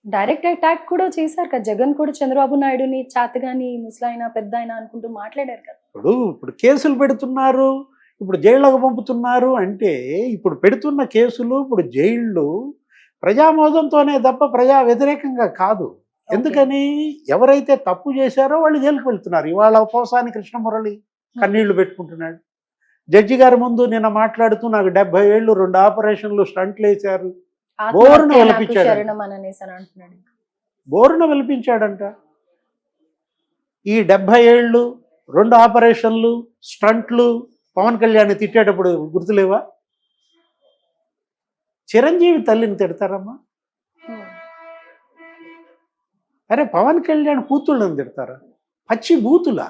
Direct attack కూడా చేశారు కదా! జగన్ కూడా చంద్రబాబు నాయుడుని చేతగాని, ముసలాయన, పెద్దాయన అనుకుంటూ మాట్లాడారు కదా! ఇప్పుడు కేసులు పెడుతున్నారు, ఇప్పుడు జైళ్ళకు పంపుతున్నారు అంటే, ఇప్పుడు పెడుతున్న కేసులు, ఇప్పుడు జైళ్ళు ప్రజామోదంతోనే తప్ప ప్రజా వ్యతిరేకంగా కాదు. ఓకే. ఎందుకని? ఎవరైతే తప్పు చేశారో వాళ్ళు జైలుకి వెళ్తున్నారు. ఇవాళ పోసాని కృష్ణమురళి కన్నీళ్లు పెట్టుకుంటున్నాడు. జడ్జి గారి ముందు నిన్న మాట్లాడుతూ నాకు 70 ఏళ్ళు 2 ఆపరేషన్లు స్టంట్లు వేశారు, బోరున ఆత్మహత్య నాకు విలపించాడు. శరణం అని అనేసి అని అంటున్నాడు. బోరున విలపించాడంట. ఈ 70 ఏళ్ళు 2 ఆపరేషన్లు స్టంట్లు పవన్ కళ్యాణ్ తిట్టేటప్పుడు గుర్తులేవా? చిరంజీవి తల్లిని తిడతారమ్మా? హ్మ్. అరే పవన్ కళ్యాణ్ కూతుళ్ళని తిడతారా? పచ్చి బూతులా?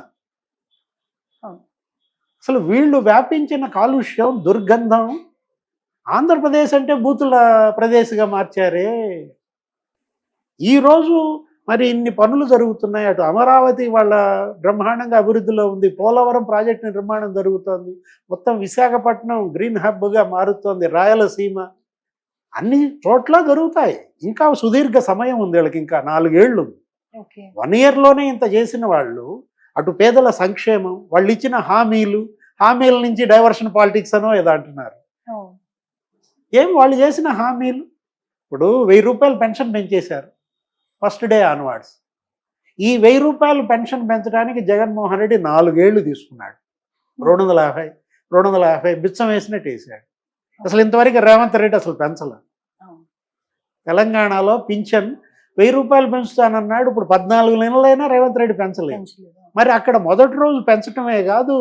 అవును. అసలు వీళ్ళు వ్యాపించిన కాలుష్యం, దుర్గంధం ఆంధ్రప్రదేశ్ అంటే బూతుల ప్రదేశ్గా మార్చారే. ఈరోజు మరి ఇన్ని పనులు జరుగుతున్నాయి. అటు అమరావతి వాళ్ళ బ్రహ్మాండంగా అభివృద్ధిలో ఉంది, పోలవరం ప్రాజెక్టు నిర్మాణం జరుగుతోంది, మొత్తం విశాఖపట్నం గ్రీన్ హబ్గా మారుతోంది, రాయలసీమ అన్ని చోట్ల జరుగుతాయి. ఇంకా సుదీర్ఘ సమయం ఉంది వీళ్ళకి, ఇంకా 4 ఏళ్ళు. ఓకే. 1 ఇయర్లోనే ఇంత చేసిన వాళ్ళు, అటు పేదల సంక్షేమం, వాళ్ళు ఇచ్చిన హామీల నుంచి డైవర్షన్ పాలిటిక్స్ అనో ఏదో అంటున్నారు. అవును. ఏం వాళ్ళు చేసిన హామీలు? ఇప్పుడు 1000 రూపాయలు పెన్షన్ పెంచేశారు ఫస్ట్ డే ఆన్వర్డ్స్. ఈ 1000 రూపాయలు పెన్షన్ పెంచడానికి జగన్మోహన్ రెడ్డి 4 ఏళ్ళు తీసుకున్నాడు. 250 బిచ్చం వేసినట్టు వేసాడు. అసలు ఇంతవరకు రేవంత్ రెడ్డి అసలు పెంచలే. అవును. తెలంగాణలో పింఛన్ 1000 రూపాయలు పెంచుతానన్నాడు. ఇప్పుడు 14 నెలలైనా రేవంత్ రెడ్డి పెంచలేదు. పెంచలేదు. మరి అక్కడ మొదటి రోజు పెంచడమే కాదు,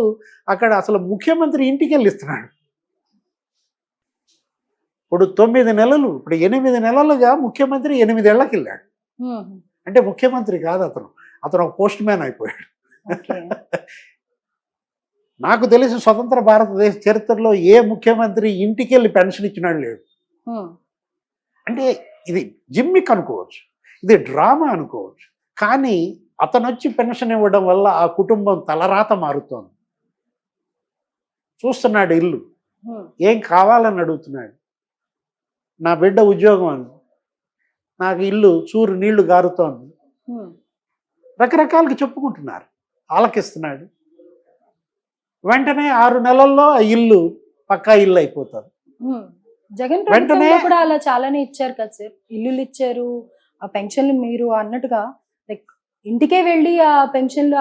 అక్కడ అసలు ముఖ్యమంత్రి ఇంటికి వెళ్ళి ఇస్తున్నాడు. ఇప్పుడు 9 నెలలు, ఇప్పుడు 8 నెలలుగా ముఖ్యమంత్రి 8 ఏళ్ళకి వెళ్ళాడు. హ్మ్. అంటే ముఖ్యమంత్రి కాదు అతను ఒక పోస్ట్ మ్యాన్ అయిపోయాడు. ఓకే. నాకు తెలిసి స్వతంత్ర భారతదేశ చరిత్రలో ఏ ముఖ్యమంత్రి ఇంటికి వెళ్ళి పెన్షన్ ఇచ్చినాడు లేడు. హ్మ్. అంటే ఇది జిమ్మిక్ అనుకోవచ్చు, ఇది డ్రామా అనుకోవచ్చు, కానీ అతను వచ్చి పెన్షన్ ఇవ్వడం వల్ల ఆ కుటుంబం తలరాత మారుతోంది. చూస్తున్నాడు ఇల్లు, హ్మ్. ఏం కావాలని అడుగుతున్నాడు. నా బిడ్డ ఉద్యోగం అని, నాకు ఇల్లు చూరు నీళ్లు గారుతోంది, హ్మ్. రకరకాలుగా చెప్పుకుంటున్నారు. ఆలకిస్తున్నాడు. వెంటనే 6 నెలల్లో ఆ ఇల్లు పక్కా ఇల్లు అయిపోతుంది. హ్మ్. జగన్ వెంటనే ప్రభుత్వంలో కూడా అలా చాలానే ఇచ్చారు కదా సార్. ఇల్లులు ఇచ్చారు, ఆ పెన్షన్లు మీరు అన్నట్టుగా లైక్ ఇంటికే వెళ్ళి ఆ పెన్షన్లు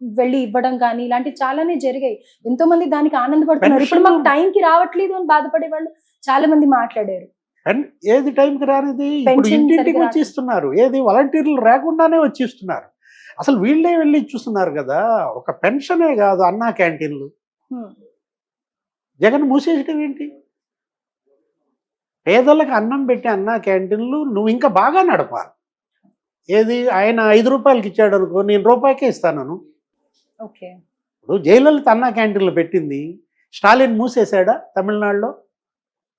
వెళ్ళి ఇవ్వడం కానీ ఇలాంటివి చాలానే జరిగాయి. ఎంతో మంది దానికి ఆనందపడుతున్నారు. ఇప్పుడు మాకు టైంకి రావట్లేదు అని బాధపడే వాళ్ళు చాలా మంది మాట్లాడారు. ఏది టైంకి రానిది? ఇప్పుడు పెన్షన్ ఇంటింటికి సరిగ్గా వచ్చి ఇస్తున్నారు. ఏది వాలంటీర్లు రాకుండానే వచ్చి ఇస్తున్నారు. అసలు వీళ్ళే వెళ్ళి చూస్తున్నారు కదా. ఒక పెన్షనే కాదు, అన్నా క్యాంటీన్లు హ్మ్. జగన్ మూసేయటం ఏంటి? పేదలకు అన్నం పెట్టి అన్నా క్యాంటీన్లు నువ్వు ఇంకా బాగా నడపాలి. ఏది ఆయన 5 రూపాయలకి ఇచ్చాడు అనుకో, నేను రూపాయికే ఇస్తాను. ఓకే. ఇప్పుడు జయలలిత అన్నా క్యాంటీన్లు పెట్టింది, స్టాలిన్ మూసేశాడా తమిళనాడులో?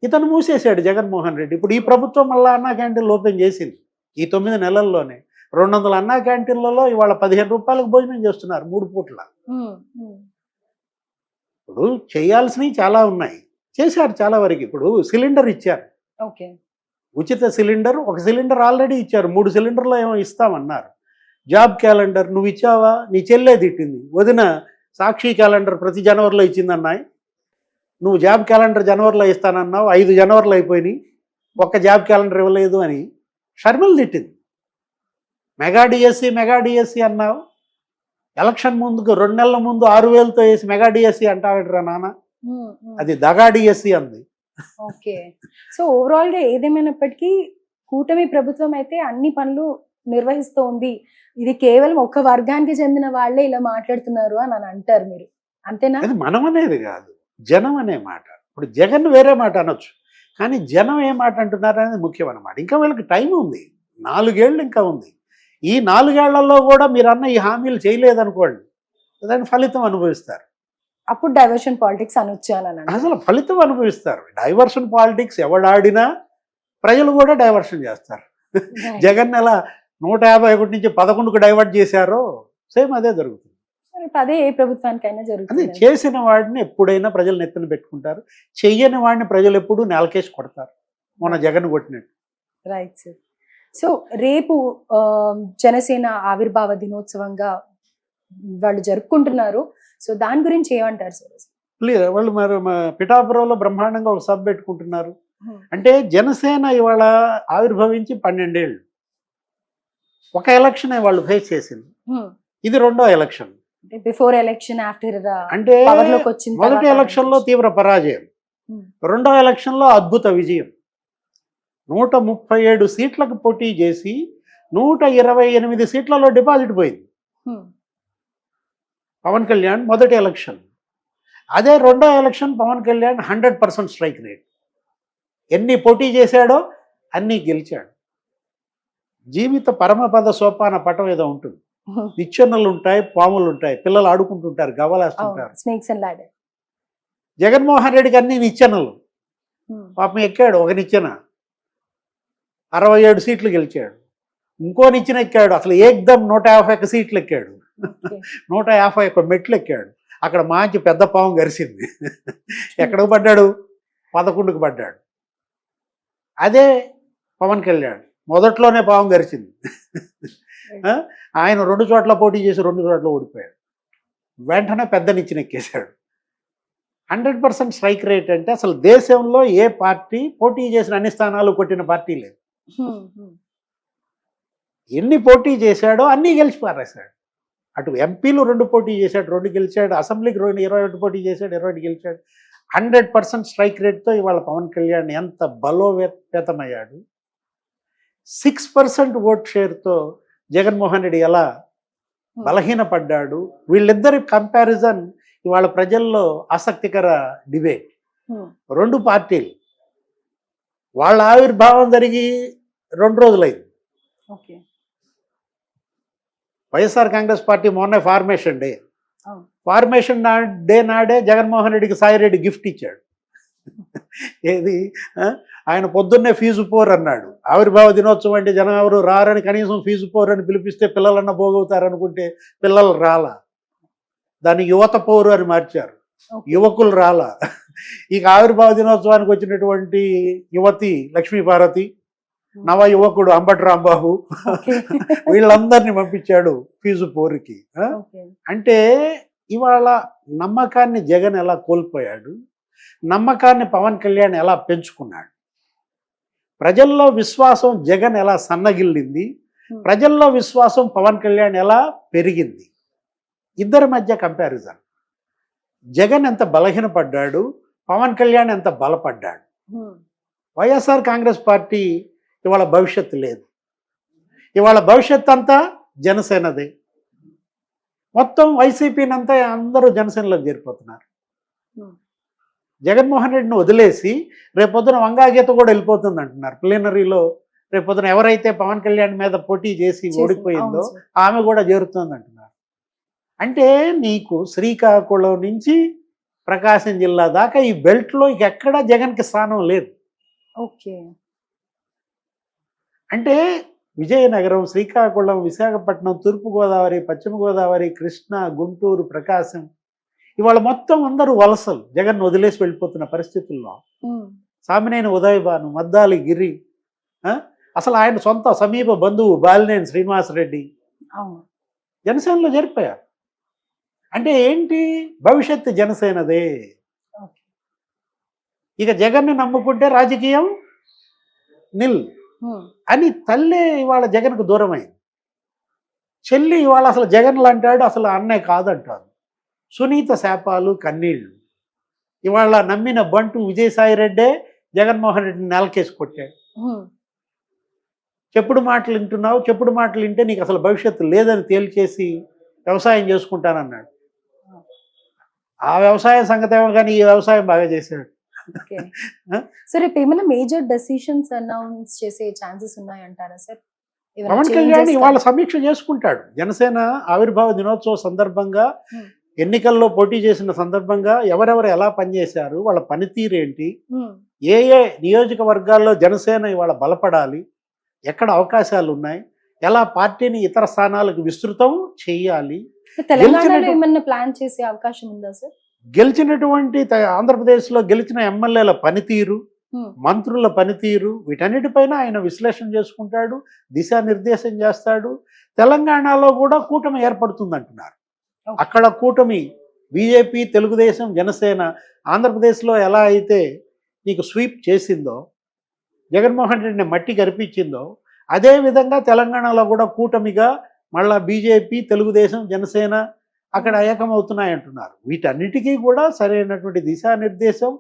ఇతను మూసేశాడు జగన్మోహన్ రెడ్డి. ఇప్పుడు ఈ ప్రభుత్వం మళ్ళీ అన్నా క్యాంటీన్లు ఓపెన్ చేసింది. ఈ 9 నెలల్లోనే 200 అన్నా క్యాంటీన్లలో ఇవాళ 15 రూపాయలకు భోజనం చేస్తున్నారు 3 పూట్ల. హ్మ్. హ్మ్. ఇప్పుడు చేయాల్సినవి చాలా ఉన్నాయి, చేశారు చాలా వరకు. ఇప్పుడు సిలిండర్ ఇచ్చారు, ఓకే. ఉచిత సిలిండర్. ఒక సిలిండర్ ఆల్రెడీ ఇచ్చారు, 3 సిలిండర్లు ఏమో ఇస్తామన్నారు. జాబ్ క్యాలెండర్ నువ్వు ఇచ్చావా? నీ చెల్లె తిట్టింది, వదిన సాక్షి క్యాలెండర్ ప్రతి జనవరిలో ఇచ్చిందన్నాయి. నువ్వు జాబ్ క్యాలెండర్ జనవరిలో ఇస్తానన్నావు, 5 జనవరిలో అయిపోయినాయి, ఒక్క జాబ్ క్యాలెండర్ ఇవ్వలేదు అని షర్మిల తిట్టింది. మెగా డిఎస్సి అన్నావు, ఎలక్షన్ ముందుకు 2 నెలల ముందు 6,000తో వేసి మెగా డిఎస్సి అంటావిడ్రా నాన్న, హ్మ్. హ్మ్. అది దగా డిఎస్సి అంది. ఓకే. సో ఓవరాల్ గా ఏదేమైనప్పటికీ కూటమి ప్రభుత్వం అయితే అన్ని పనులు నిర్వహిస్తూ ఉంది. ఇది కేవలం ఒక వర్గానికి చెందిన వాళ్ళే ఇలా మాట్లాడుతున్నారు అని అంటారు మీరు, అంతేనా? అది మనం అనేది కాదు, జనం అనే మాట. ఇప్పుడు జగన్ వేరే మాట అనొచ్చు, కానీ జనం ఏ మాట అంటున్నారు అనేది ముఖ్యం అన్నమాట. ఇంకా వీళ్ళకి టైం ఉంది, 4 ఏళ్ళు ఇంకా ఉంది. ఈ 4 ఏళ్లలో కూడా మీరు అన్న ఈ హామీలు చేయలేదనుకోండి, దాని ఫలితం అనుభవిస్తారు. అప్పుడు డైవర్షన్ పాలిటిక్స్ అనొచ్చు అని అంటారు. అసలు ఫలితం అనుభవిస్తారు. డైవర్షన్ పాలిటిక్స్ ఎవడాడినా ప్రజలు కూడా డైవర్షన్ చేస్తారు. జగన్ ఎలా 151 నుంచి 11కు డైవర్ట్ చేశారో సేమ్ అదే జరుగుతుంది. అదే ఏ ప్రభుత్వానికైనా అదే జరుగుతుంది. చేసిన వాడిని ఎప్పుడైనా ప్రజలు నెత్తిన పెట్టుకుంటారు, చెయ్యని వాడిని ప్రజలు ఎప్పుడూ నేలకేసి కొడతారు, మొన్న జగన్ కొట్టినట్టు. Right sir. సో రేపు ఆ, జనసేన ఆవిర్భావ దినోత్సవంగా వాళ్ళు జరుపుకుంటున్నారు. సో దాని గురించి ఏమంటారు సార్? లేదు వాళ్ళు మరి పిఠాపురంలో బ్రహ్మాండంగా ఒక సభ పెట్టుకుంటున్నారు. అంటే జనసేన ఇవాళ ఆవిర్భవించి 12 ఏళ్ళు. ఒక ఎలక్షనే వాళ్ళు ఫేస్ చేసింది. ఇది రెండో ఎలక్షన్. బిఫోర్ ఎలక్షన్, ఆఫ్టర్ అంటే పవర్ లోకి వచ్చిన మొదటి ఎలక్షన్ లో తీవ్ర పరాజయం, రెండో ఎలక్షన్ లో అద్భుత విజయం. 137 సీట్లకు పోటీ చేసి 128 సీట్లలో డిపాజిట్ పోయింది పవన్ కళ్యాణ్ మొదటి ఎలక్షన్. అదే రెండో election Pawan Kalyan 100% strike rate. ఎన్ని పోటీ చేశాడో అన్నీ గెలిచాడు. జీవిత పరమపద సోపాన పటం ఏదో ఉంటుంది. నిచ్చెనలు ఉంటాయి, పాములు ఉంటాయి, పిల్లలు ఆడుకుంటుంటారు, గవ్వలేస్తుంటారు. Snakes and ladder. జగన్మోహన్ రెడ్డికి అన్ని నిచ్చెనలు. పాపం ఎక్కాడు ఒక నిచ్చెన, 67 సీట్లు గెలిచాడు. ఇంకో నిచ్చెన ఎక్కాడు, అసలు ఏకదమ్ 151 సీట్లు ఎక్కాడు, 151 మెట్లు ఎక్కాడు. అక్కడ మంచి పెద్ద పాము గరిసింది. ఎక్కడికి పడ్డాడు? 11కు పడ్డాడు. అదే పవన్ కళ్యాణ్ మొదట్లోనే పాము గరిచింది. ఆయన 2 చోట్ల పోటీ చేసి 2 చోట్ల ఓడిపోయాడు. వెంటనే పెద్ద నిచ్చెన ఎక్కేశాడు. 100% స్ట్రైక్ రేట్ అంటే అసలు దేశంలో ఏ పార్టీ పోటీ చేసిన అన్ని స్థానాలు కొట్టిన పార్టీ లేదు. ఎన్ని పోటీ చేశాడో అన్నీ గెలిచి పారేశాడు. అటు ఎంపీలు 2 పోటీ చేశాడు, 2 గెలిచాడు. అసెంబ్లీకి 21 పోటీ చేశాడు, 21 గెలిచాడు. 100% స్ట్రైక్ రేట్తో ఇవాళ పవన్ కళ్యాణ్ ఎంత బలోపేతమయ్యాడు. 6% ఓట్ షేర్తో జగన్మోహన్ రెడ్డి ఎలా బలహీనపడ్డాడు. వీళ్ళిద్దరి కంపారిజన్ ఇవాళ ప్రజల్లో ఆసక్తికర డిబేట్. 2 పార్టీలు వాళ్ళ ఆవిర్భావం జరిగి 2 రోజులైంది. వైఎస్ఆర్ కాంగ్రెస్ పార్టీ మొన్న ఫార్మేషన్ డే. ఫార్మేషన్ డే నాడే జగన్మోహన్ రెడ్డికి సాయిరెడ్డి గిఫ్ట్ ఇచ్చాడు. ఏది ఆయన పొద్దున్నే ఫీజు పోర్ అన్నాడు. ఆవిర్భావ దినోత్సవం అంటే జనం ఎవరు రారని, కనీసం ఫీజు పోర్ అని పిలిపిస్తే పిల్లలన్నా పోగవుతారు అనుకుంటే పిల్లలు రాలా. దాన్ని యువత పోరు అని మార్చారు, యువకులు రాలా. ఇక ఆవిర్భావ దినోత్సవానికి వచ్చినటువంటి యువతి లక్ష్మీపార్వతి, నవ యువకుడు అంబటి రాంబాబు, వీళ్ళందరినీ పంపించాడు ఫీజు పోరుకి. అంటే ఇవాళ నమ్మకాన్ని జగన్ ఎలా కోల్పోయాడు, నమ్మకాన్ని పవన్ కళ్యాణ్ ఎలా పెంచుకున్నాడు, ప్రజల్లో విశ్వాసం జగన్ ఎలా సన్నగిల్లింది, ప్రజల్లో విశ్వాసం పవన్ కళ్యాణ్ ఎలా పెరిగింది. ఇద్దరి మధ్య కంపారిజన్. జగన్ ఎంత బలహీనపడ్డాడు, పవన్ కళ్యాణ్ ఎంత బలపడ్డాడు. వైఎస్ఆర్ కాంగ్రెస్ పార్టీ ఇవాళ భవిష్యత్తు లేదు. ఇవాళ భవిష్యత్ అంతా జనసేనదే. మొత్తం వైసీపీని అంతా అందరూ జనసేనలోకి చేరిపోతున్నారు. జగన్మోహన్ రెడ్డిని వదిలేసి రేపొద్దున వంగాగీత కూడా వెళ్ళిపోతుంది అంటున్నారు ప్లీనరీలో. రేపొద్దున ఎవరైతే పవన్ కళ్యాణ్ మీద పోటీ చేసి ఓడిపోయిందో ఆమె కూడా చేరుతుంది అంటున్నారు. అంటే నీకు శ్రీకాకుళం నుంచి ప్రకాశం జిల్లా దాకా ఈ బెల్ట్లో ఎక్కడా జగన్కి స్థానం లేదు. ఓకే. అంటే విజయనగరం, శ్రీకాకుళం, విశాఖపట్నం, తూర్పుగోదావరి, పశ్చిమ గోదావరి, కృష్ణా, గుంటూరు, ప్రకాశం, ఇవాళ మొత్తం అందరూ వలసలు జగన్ వదిలేసి వెళ్ళిపోతున్న పరిస్థితుల్లో సామినేని ఉదయభాను, మద్దాలి గిరి, అసలు ఆయన సొంత సమీప బంధువు బాలినేని శ్రీనివాసరెడ్డి జనసేనలో జరిపారు. అంటే ఏంటి? భవిష్యత్తు జనసేనదే. ఇక జగన్ని నమ్ముకుంటే రాజకీయం నిల్ అని తల్లే ఇవాళ జగన్కు దూరమైంది. చెల్లి ఇవాళ అసలు జగన్ లాంటాడు, అసలు అన్నే కాదంటారు. సునీత శాపాలు, కన్నీళ్లు. ఇవాళ నమ్మిన బంటు విజయసాయి రెడ్డే జగన్మోహన్ రెడ్డిని నెలకేసి కొట్టాడు. చెప్పుడు మాటలు వింటున్నావు, చెప్పుడు మాటలు వింటే నీకు అసలు భవిష్యత్తు లేదని తేల్చేసి వ్యవసాయం చేసుకుంటానన్నాడు. ఆ వ్యవసాయం సంగతి ఏమో కానీ ఈ వ్యవసాయం బాగా చేశాడు. సార్ రేపు ఏమైనా మేజర్ డెసిషన్స్ అనౌన్స్ చేసే ఛాన్సెస్ ఉన్నాయంటారా సార్? పవన్ కళ్యాణ్ ఇవాళ సమీక్ష చేసుకుంటాడు. జనసేన ఆవిర్భావ దినోత్సవ సందర్భంగా, ఎన్నికల్లో పోటీ చేసిన సందర్భంగా ఎవరెవరు ఎలా పనిచేశారు, వాళ్ళ పనితీరేంటి, ఏ ఏ నియోజకవర్గాల్లో జనసేన ఇవాళ బలపడాలి, ఎక్కడ అవకాశాలు ఉన్నాయి, ఎలా పార్టీని ఇతర స్థానాలకు విస్తృతం చేయాలి, తెలంగాణలో ఏమన్నా ప్లాన్ చేసే అవకాశం ఉందా సార్? గెలిచినటువంటి ఆంధ్రప్రదేశ్లో గెలిచిన ఎమ్మెల్యేల పనితీరు, Hmm. మంత్రుల పనితీరు, వీటన్నిటిపైన ఆయన విశ్లేషణ చేసుకుంటాడు, దిశానిర్దేశం చేస్తాడు. తెలంగాణలో కూడా కూటమి ఏర్పడుతుంది అంటున్నారు. Okay. అక్కడ కూటమి బీజేపీ, తెలుగుదేశం, జనసేన ఆంధ్రప్రదేశ్లో ఎలా అయితే నీకు స్వీప్ చేసిందో, జగన్మోహన్ రెడ్డిని మట్టి కరిపించిందో, అదేవిధంగా తెలంగాణలో కూడా కూటమిగా మళ్ళా బీజేపీ, తెలుగుదేశం, జనసేన అక్కడ ఏకమవుతున్నాయంటున్నారు. వీటన్నిటికీ కూడా సరైనటువంటి దిశానిర్దేశం